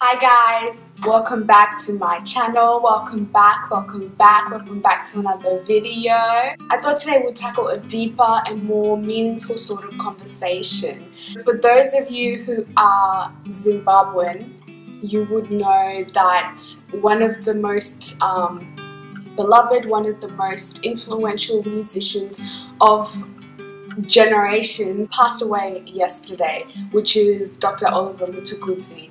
Hi guys, welcome back to my channel. Welcome back to another video. I thought today we'll tackle a deeper and more meaningful sort of conversation. For those of you who are Zimbabwean, you would know that one of the most beloved, one of the most influential musicians of generation passed away yesterday, which is Dr. Oliver Mtukudzi.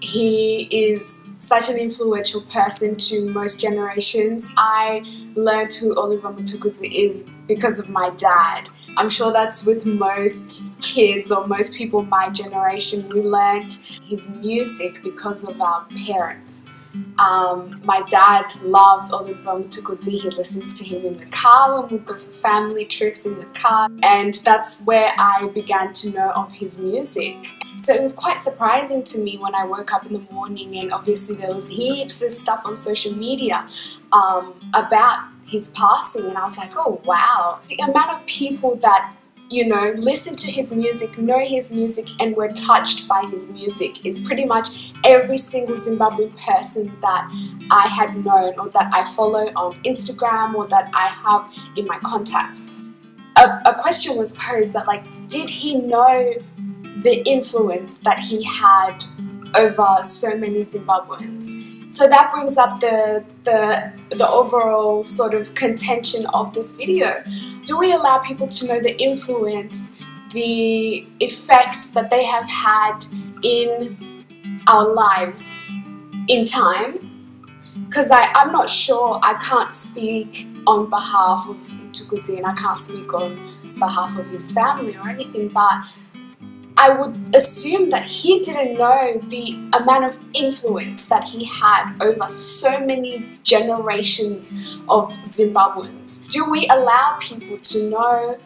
He is such an influential person to most generations. I learned who Oliver Mtukudzi is because of my dad. I'm sure that's with most kids or most people my generation. We learned his music because of our parents. My dad loves Oliver Mtukudzi. He listens to him in the car when we go for family trips in the car, and that's where I began to know of his music. So it was quite surprising to me when I woke up in the morning, and obviously there was heaps of stuff on social media about his passing, and I was like, oh wow, the amount of people that listen to his music, know his music, and were touched by his music is pretty much every single Zimbabwean person that I had known or that I follow on Instagram or that I have in my contacts. A question was posed that, like, did he know the influence that he had over so many Zimbabweans? So that brings up the overall sort of contention of this video. Do we allow people to know the influence, the effects that they have had in our lives in time? Because I'm not sure, I can't speak on behalf of Mtukudzi and I can't speak on behalf of his family or anything, but I would assume that he didn't know the amount of influence that he had over so many generations of Zimbabweans. Do we allow people to know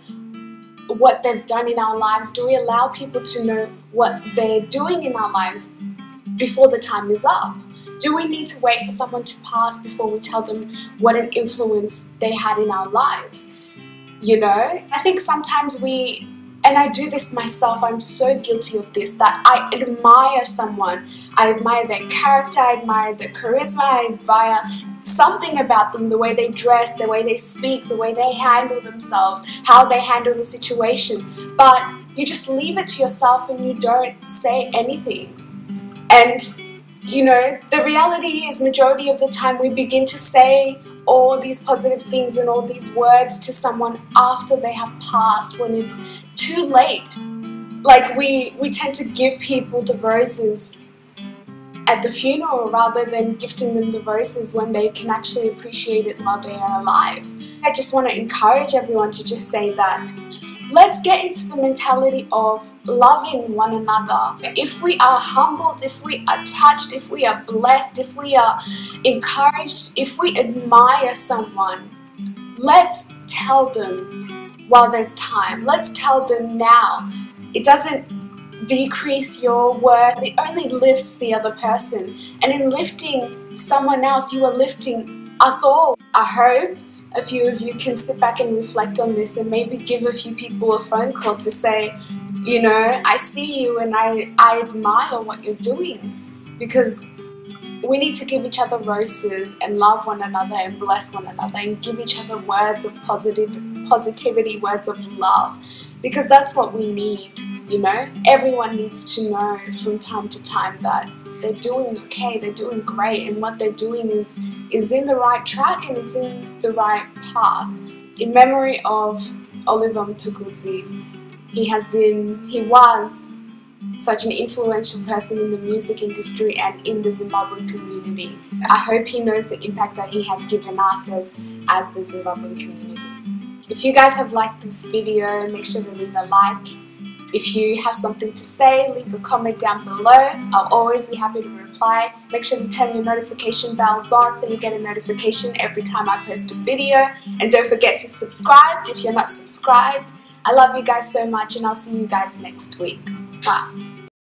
what they've done in our lives? Do we allow people to know what they're doing in our lives before the time is up? Do we need to wait for someone to pass before we tell them what an influence they had in our lives? I think sometimes and I do this myself, I'm so guilty of this, that I admire someone, I admire their character, I admire their charisma, I admire something about them, the way they dress, the way they speak, the way they handle themselves, how they handle the situation, but you just leave it to yourself and you don't say anything. And the reality is, majority of the time we begin to say all these positive things and all these words to someone after they have passed, when it's too late. Like we tend to give people the roses at the funeral rather than gifting them the roses when they can actually appreciate it while they are alive. I just want to encourage everyone to just say that let's get into the mentality of loving one another. If we are humbled, if we are touched, if we are blessed, if we are encouraged, if we admire someone, let's tell them while there's time. Let's tell them now. It doesn't decrease your worth, it only lifts the other person. And in lifting someone else, you are lifting us all. I hope a few of you can sit back and reflect on this and maybe give a few people a phone call to say, I see you and I admire what you're doing. Because we need to give each other roses and love one another and bless one another and give each other words of positivity, words of love, because that's what we need. Everyone needs to know from time to time that they're doing okay, they're doing great, and what they're doing is in the right track and it's in the right path. In memory of Oliver Mtukudzi, he was such an influential person in the music industry and in the Zimbabwean community. I hope he knows the impact that he had given us as the Zimbabwean community. If you guys have liked this video, make sure to leave a like. If you have something to say, leave a comment down below. I'll always be happy to reply. Make sure to turn your notification bells on so you get a notification every time I post a video. And don't forget to subscribe if you're not subscribed. I love you guys so much, and I'll see you guys next week. Bye.